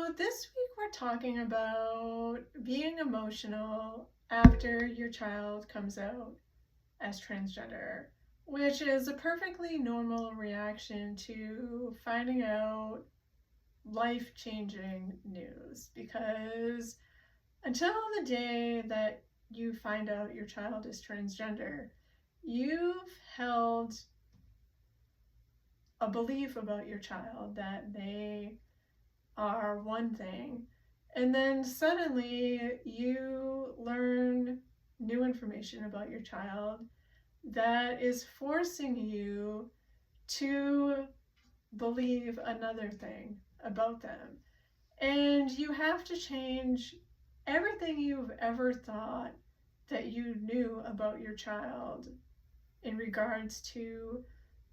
So this week we're talking about being emotional after your child comes out as transgender, which is a perfectly normal reaction to finding out life-changing news. Because until the day that you find out your child is transgender, you've held a belief about your child that they are one thing, and then suddenly you learn new information about your child that is forcing you to believe another thing about them. And you have to change everything you've ever thought that you knew about your child in regards to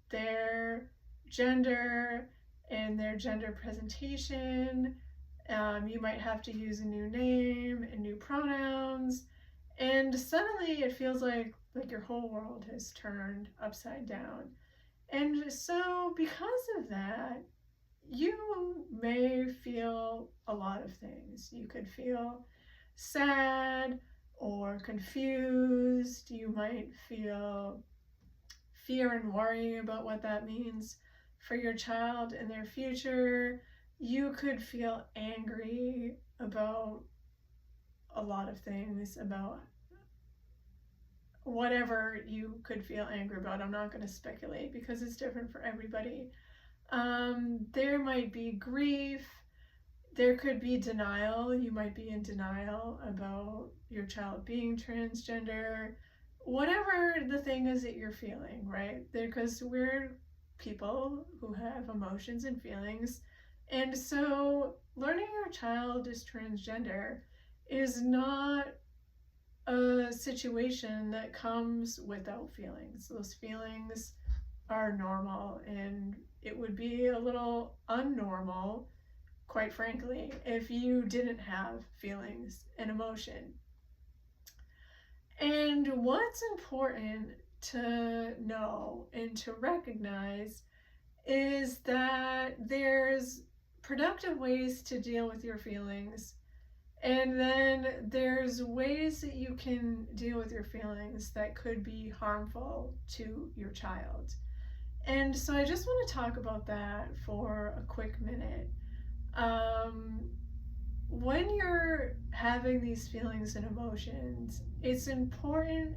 their gender and their gender presentation. You might have to use a new name and new pronouns, and suddenly it feels like your whole world has turned upside down. And so, because of that, you may feel a lot of things. You could feel sad or confused. You might feel fear and worry about what that means for your child and their future. You could feel angry about a lot of things, about whatever you could feel angry about. I'm not going to speculate because it's different for everybody. There might be grief. There could be denial. You might be in denial about your child being transgender. Whatever the thing is that you're feeling, right? Because we're people who have emotions and feelings. And so learning your child is transgender is not a situation that comes without feelings. Those feelings are normal, and it would be a little unnormal, quite frankly, if you didn't have feelings and emotion. And what's important to know and to recognize is that there's productive ways to deal with your feelings, and then there's ways that you can deal with your feelings that could be harmful to your child. And so I just want to talk about that for a quick minute. When you're having these feelings and emotions, it's important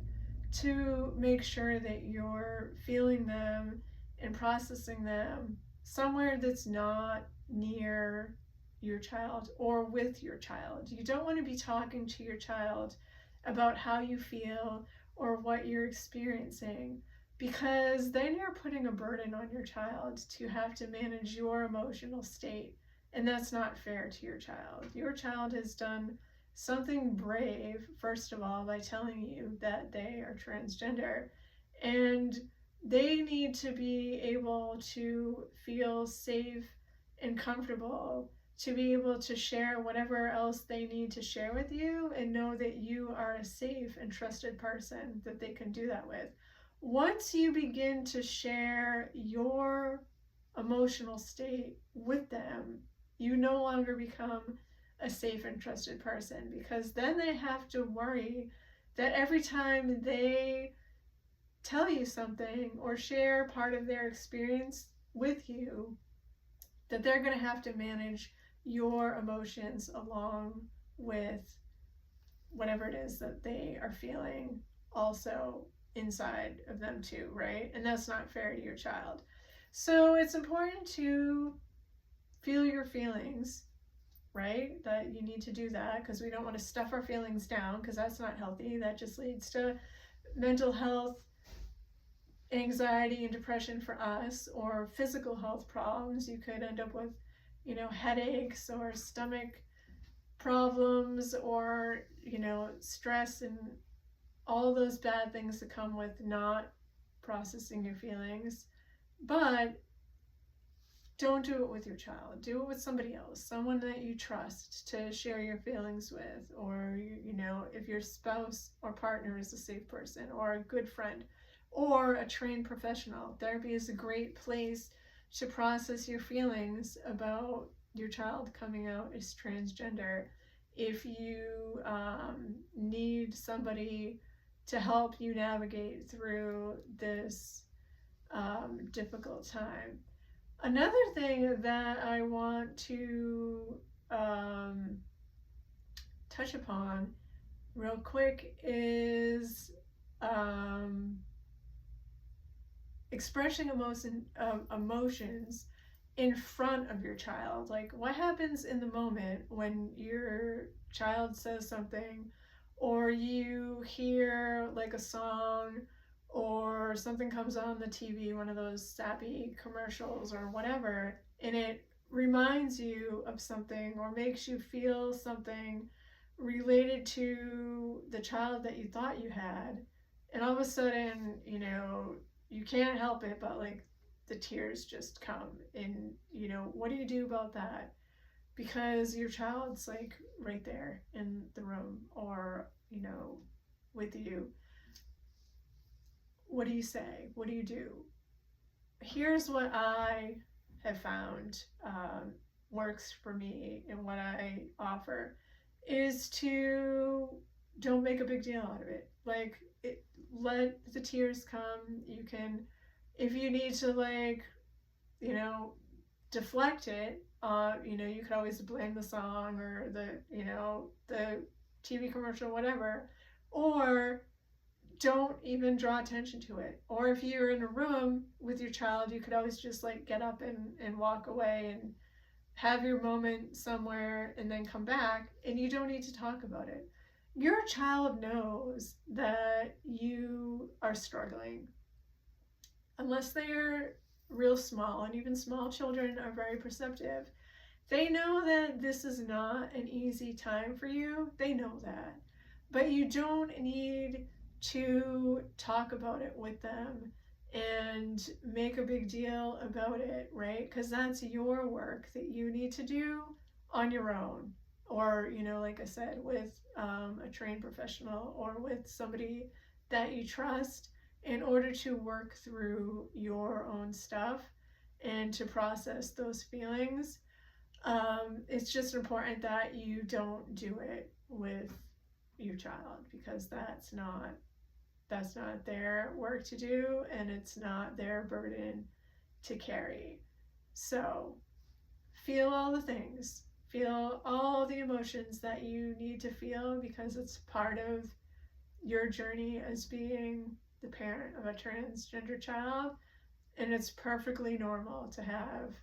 to make sure that you're feeling them and processing them somewhere that's not near your child or with your child. You don't want to be talking to your child about how you feel or what you're experiencing, because then you're putting a burden on your child to have to manage your emotional state, and that's not fair to your child. Your child has done something brave, first of all, by telling you that they are transgender, and they need to be able to feel safe and comfortable to be able to share whatever else they need to share with you, and know that you are a safe and trusted person that they can do that with. Once you begin to share your emotional state with them, you no longer become a safe and trusted person, because then they have to worry that every time they tell you something or share part of their experience with you, that they're going to have to manage your emotions along with whatever it is that they are feeling also inside of them too, right? And that's not fair to your child. So it's important to feel your feelings, right? That you need to do that, because we don't want to stuff our feelings down, because that's not healthy. That just leads to mental health, anxiety and depression for us, or physical health problems. You could end up with, headaches or stomach problems, or, stress, and all those bad things that come with not processing your feelings. But don't do it with your child. Do it with somebody else, someone that you trust to share your feelings with, or, if your spouse or partner is a safe person, or a good friend, or a trained professional. Therapy is a great place to process your feelings about your child coming out as transgender, if you need somebody to help you navigate through this difficult time. Another thing that I want to um, touch upon real quick is um, expressing emotions in front of your child. Like, what happens in the moment when your child says something, or you hear like a song, or something comes on the TV, one of those sappy commercials or whatever, and it reminds you of something or makes you feel something related to the child that you thought you had. And all of a sudden, you can't help it, but like the tears just come. And, what do you do about that? Because your child's like right there in the room or, with you. What do you say? What do you do? Here's what I have found works for me, and what I offer is to don't make a big deal out of it. Like, let the tears come. You can, if you need to, like, deflect it, you could always blame the song or the TV commercial, whatever, or don't even draw attention to it. Or if you're in a room with your child, you could always just like get up and walk away and have your moment somewhere and then come back, and you don't need to talk about it. Your child knows that you are struggling. Unless they're real small, and even small children are very perceptive, they know that this is not an easy time for you. They know that. But you don't need to talk about it with them and make a big deal about it, right? Because that's your work that you need to do on your own. Or, like I said, with a trained professional or with somebody that you trust, in order to work through your own stuff and to process those feelings. It's just important that you don't do it with your child, because that's not their work to do, and it's not their burden to carry. So feel all the things, feel all the emotions that you need to feel, because it's part of your journey as being the parent of a transgender child, and it's perfectly normal to have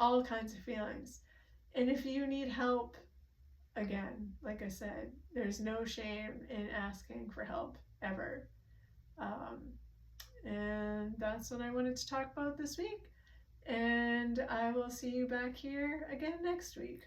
all kinds of feelings. And if you need help, again, like I said, there's no shame in asking for help ever. And that's what I wanted to talk about this week. And I will see you back here again next week.